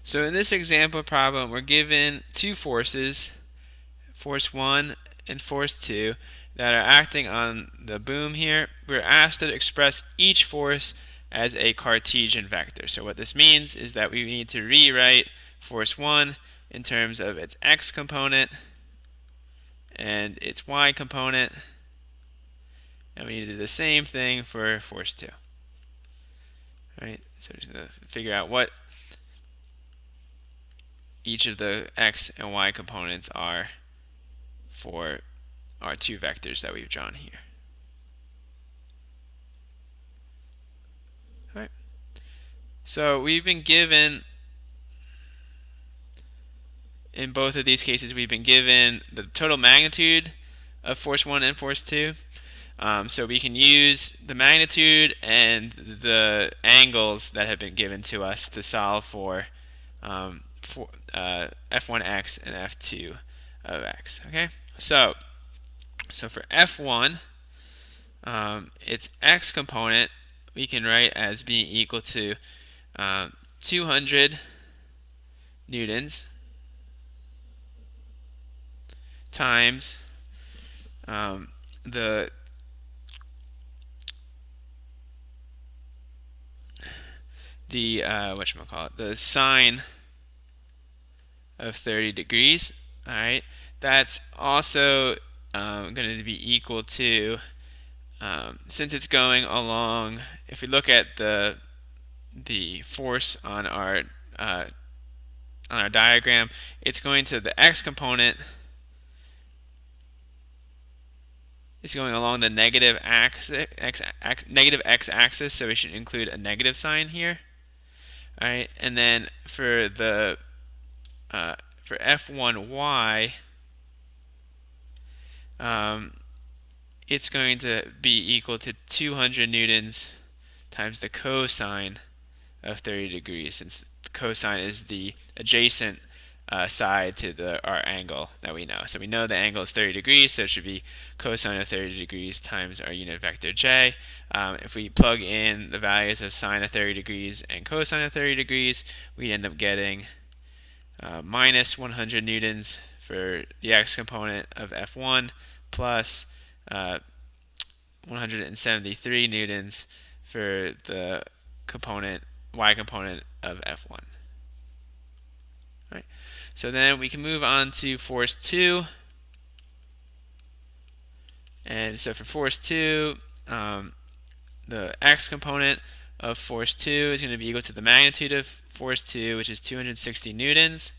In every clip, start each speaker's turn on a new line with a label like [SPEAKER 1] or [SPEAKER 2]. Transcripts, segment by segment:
[SPEAKER 1] So in this example problem, we're given two forces, force 1 and force 2, that are acting on the boom here. We're asked to express each force as a Cartesian vector. So what this means is that we need to rewrite force 1 in terms of its x component and its y component, and we need to do the same thing for force 2. All right, so we're just going to figure out what each of the x and y components are for our two vectors that we've drawn here. All right. So we've been given, in both of these cases, we've been given the total magnitude of force 1 and force 2. So we can use the magnitude and the angles that have been given to us to solve for f1x and f2 of x. Okay, so for f1, its x component we can write as being equal to 200 newtons times the the sine of 30 degrees. All right, that's also going to be equal to, since it's going along, if we look at the force on our diagram, it's going to the x component is going along the negative negative x-axis, so we should include a negative sign here. All right, and then for the for f1y, it's going to be equal to 200 newtons times the cosine of 30 degrees, since the cosine is the adjacent side to our angle that we know. So we know the angle is 30 degrees, so it should be cosine of 30 degrees times our unit vector j. If we plug in the values of sine of 30 degrees and cosine of 30 degrees, we end up getting minus 100 newtons for the x component of f1 plus 173 newtons for the y component of f1. Right. So then we can move on to force 2. And so for force 2, the x component of force 2 is going to be equal to the magnitude of force 2, which is 260 newtons.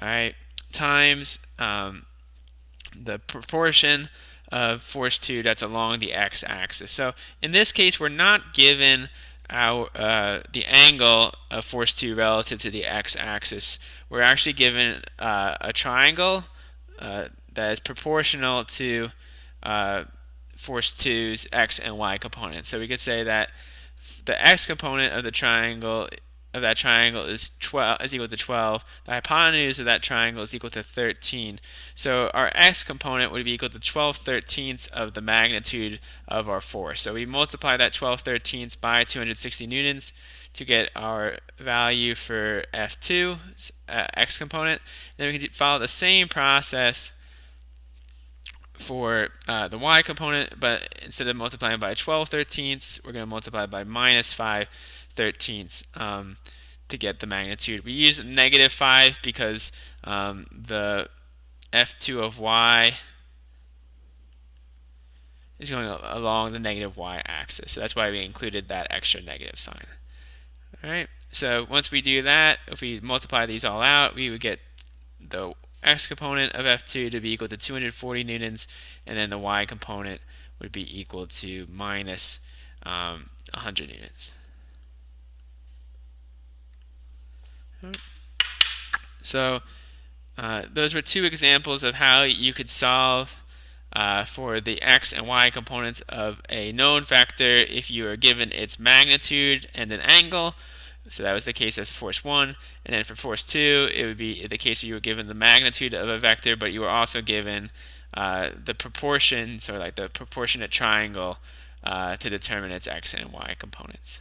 [SPEAKER 1] All right, times the proportion of force 2 that's along the x-axis. So in this case, we're not given the angle of force 2 relative to the x-axis. We're actually given a triangle that is proportional to force 2's x and y components. So we could say that the x component of the triangle is equal to 12. The hypotenuse of that triangle is equal to 13. So our x component would be equal to 12/13 of the magnitude of our force. So we multiply that 12/13 by 260 newtons to get our value for F2, x component. Then we can follow the same process for the y component, but instead of multiplying by 12/13, we're going to multiply by minus 5/13 to get the magnitude. We use negative 5 because the f2 of y is going along the negative y-axis. So that's why we included that extra negative sign. All right. So once we do that, if we multiply these all out, we would get the x component of f2 to be equal to 240 newtons, and then the y component would be equal to minus 100 newtons. So those were two examples of how you could solve for the x and y components of a known vector if you are given its magnitude and an angle. So that was the case of force 1. And then for force 2, it would be the case you were given the magnitude of a vector, but you were also given the proportions, or like the proportionate triangle, to determine its x and y components.